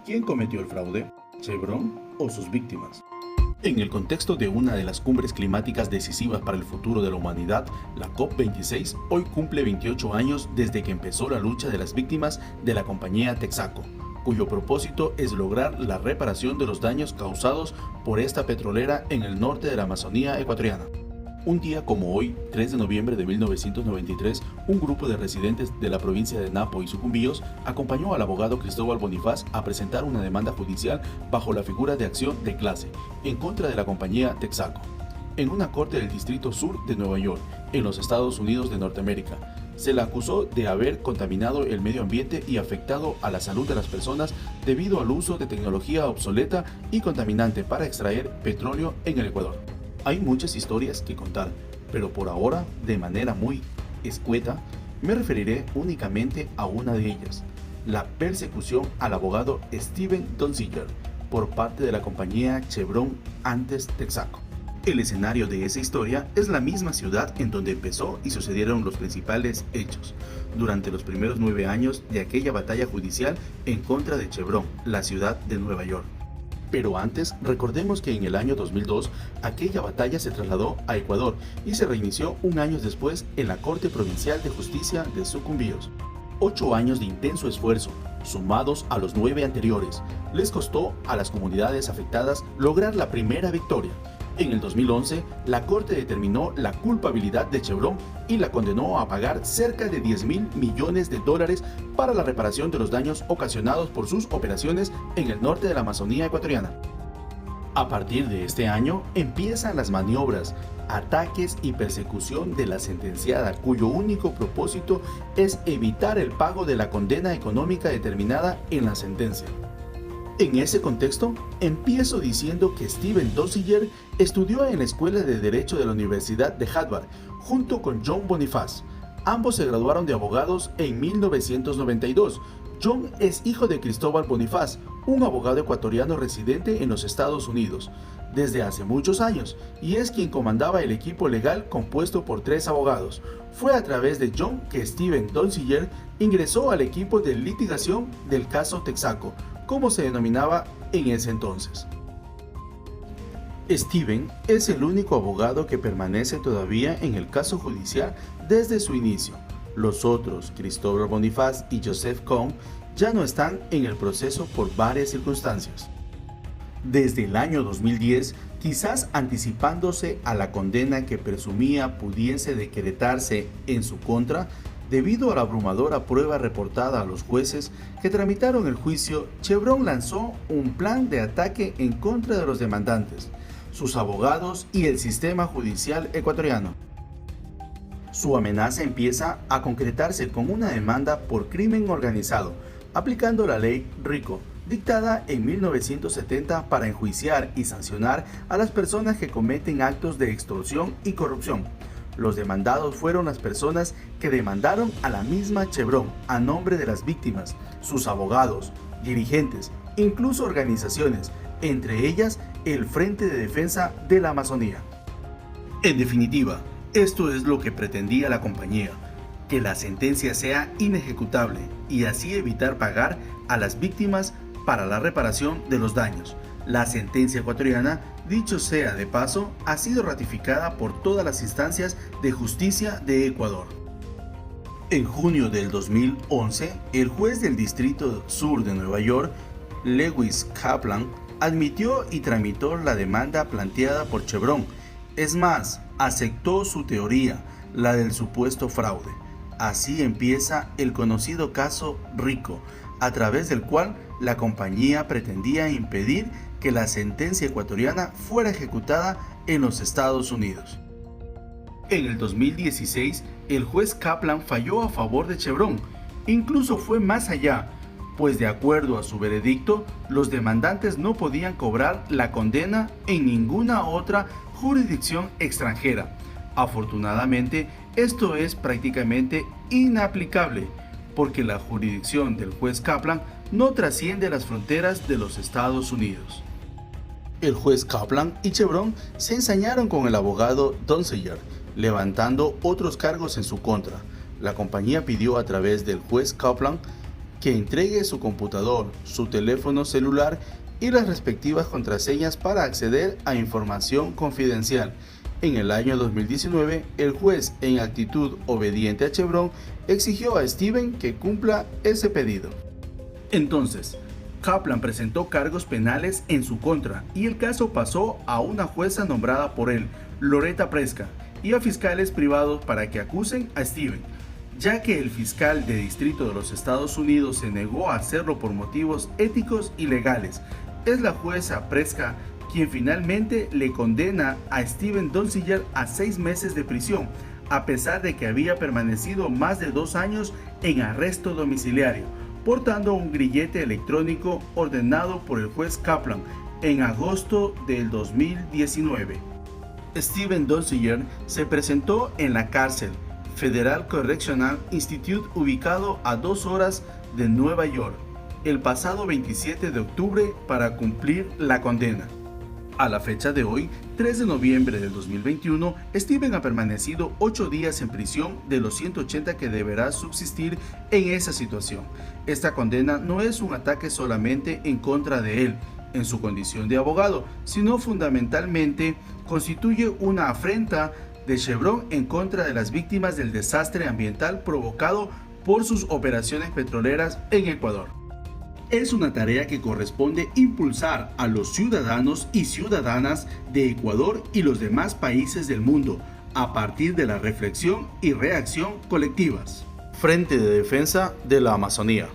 ¿Quién cometió el fraude? ¿Chevron o sus víctimas? En el contexto de una de las cumbres climáticas decisivas para el futuro de la humanidad, la COP26 hoy cumple 28 años desde que empezó la lucha de las víctimas de la compañía Texaco, cuyo propósito es lograr la reparación de los daños causados por esta petrolera en el norte de la Amazonía ecuatoriana. Un día como hoy, 3 de noviembre de 1993, un grupo de residentes de la provincia de Napo y Sucumbíos acompañó al abogado Cristóbal Bonifaz a presentar una demanda judicial bajo la figura de acción de clase en contra de la compañía Texaco, en una corte del Distrito Sur de Nueva York, en los Estados Unidos de Norteamérica. Se la acusó de haber contaminado el medio ambiente y afectado a la salud de las personas debido al uso de tecnología obsoleta y contaminante para extraer petróleo en el Ecuador. Hay muchas historias que contar, pero por ahora, de manera muy escueta, me referiré únicamente a una de ellas: la persecución al abogado Steven Donziger por parte de la compañía Chevron, antes Texaco. El escenario de esa historia es la misma ciudad en donde empezó y sucedieron los principales hechos durante los primeros 9 años de aquella batalla judicial en contra de Chevron, la ciudad de Nueva York. Pero antes, recordemos que en el año 2002, aquella batalla se trasladó a Ecuador y se reinició un año después en la Corte Provincial de Justicia de Sucumbíos. 8 años de intenso esfuerzo, sumados a los 9 anteriores, les costó a las comunidades afectadas lograr la primera victoria. En el 2011, la Corte determinó la culpabilidad de Chevron y la condenó a pagar cerca de $10.000 millones para la reparación de los daños ocasionados por sus operaciones en el norte de la Amazonía ecuatoriana. A partir de este año, empiezan las maniobras, ataques y persecución de la sentenciada, cuyo único propósito es evitar el pago de la condena económica determinada en la sentencia. En ese contexto, empiezo diciendo que Steven Donziger estudió en la Escuela de Derecho de la Universidad de Harvard junto con John Bonifaz. Ambos se graduaron de abogados en 1992. John es hijo de Cristóbal Bonifaz, un abogado ecuatoriano residente en los Estados Unidos desde hace muchos años, y es quien comandaba el equipo legal compuesto por 3 abogados. Fue a través de John que Steven Donziger ingresó al equipo de litigación del caso Texaco, como se denominaba en ese entonces. Steven es el único abogado que permanece todavía en el caso judicial desde su inicio. Los otros, Cristóbal Bonifaz y Joseph Cohn, ya no están en el proceso por varias circunstancias. Desde el año 2010, quizás anticipándose a la condena que presumía pudiese decretarse en su contra, debido a la abrumadora prueba reportada a los jueces que tramitaron el juicio, Chevron lanzó un plan de ataque en contra de los demandantes, sus abogados y el sistema judicial ecuatoriano. Su amenaza empieza a concretarse con una demanda por crimen organizado, aplicando la ley RICO, dictada en 1970 para enjuiciar y sancionar a las personas que cometen actos de extorsión y corrupción. Los demandados fueron las personas que demandaron a la misma Chevron a nombre de las víctimas, sus abogados, dirigentes, incluso organizaciones, entre ellas el Frente de Defensa de la Amazonía. En definitiva, esto es lo que pretendía la compañía: que la sentencia sea inejecutable y así evitar pagar a las víctimas para la reparación de los daños. La sentencia ecuatoriana, dicho sea de paso, ha sido ratificada por todas las instancias de justicia de Ecuador. En junio del 2011, el juez del Distrito Sur de Nueva York, Lewis Kaplan, admitió y tramitó la demanda planteada por Chevron. Es más, aceptó su teoría, la del supuesto fraude. Así empieza el conocido caso RICO, a través del cual la compañía pretendía impedir que la sentencia ecuatoriana fuera ejecutada en los Estados Unidos. En el 2016, el juez Kaplan falló a favor de Chevron. Incluso fue más allá, pues de acuerdo a su veredicto, los demandantes no podían cobrar la condena en ninguna otra jurisdicción extranjera. Afortunadamente, esto es prácticamente inaplicable, porque la jurisdicción del juez Kaplan no trasciende las fronteras de los Estados Unidos. El juez Kaplan y Chevron se ensañaron con el abogado Donziger, levantando otros cargos en su contra. La compañía pidió a través del juez Kaplan que entregue su computador, su teléfono celular y las respectivas contraseñas para acceder a información confidencial. En el año 2019, el juez, en actitud obediente a Chevron, exigió a Steven que cumpla ese pedido. Entonces, Kaplan presentó cargos penales en su contra y el caso pasó a una jueza nombrada por él, Loretta Preska, y a fiscales privados para que acusen a Steven, ya que el fiscal de distrito de los Estados Unidos se negó a hacerlo por motivos éticos y legales. Es la jueza Preska quien finalmente le condena a Steven Donziger a 6 meses de prisión, a pesar de que había permanecido más de 2 años en arresto domiciliario, portando un grillete electrónico ordenado por el juez Kaplan en agosto del 2019. Steven Donziger se presentó en la cárcel Federal Correctional Institute ubicado a 2 horas de Nueva York el pasado 27 de octubre para cumplir la condena. A la fecha de hoy, 3 de noviembre del 2021, Steven ha permanecido 8 días en prisión de los 180 que deberá subsistir en esa situación. Esta condena no es un ataque solamente en contra de él, en su condición de abogado, sino fundamentalmente constituye una afrenta de Chevron en contra de las víctimas del desastre ambiental provocado por sus operaciones petroleras en Ecuador. Es una tarea que corresponde impulsar a los ciudadanos y ciudadanas de Ecuador y los demás países del mundo a partir de la reflexión y reacción colectivas. Frente de Defensa de la Amazonía.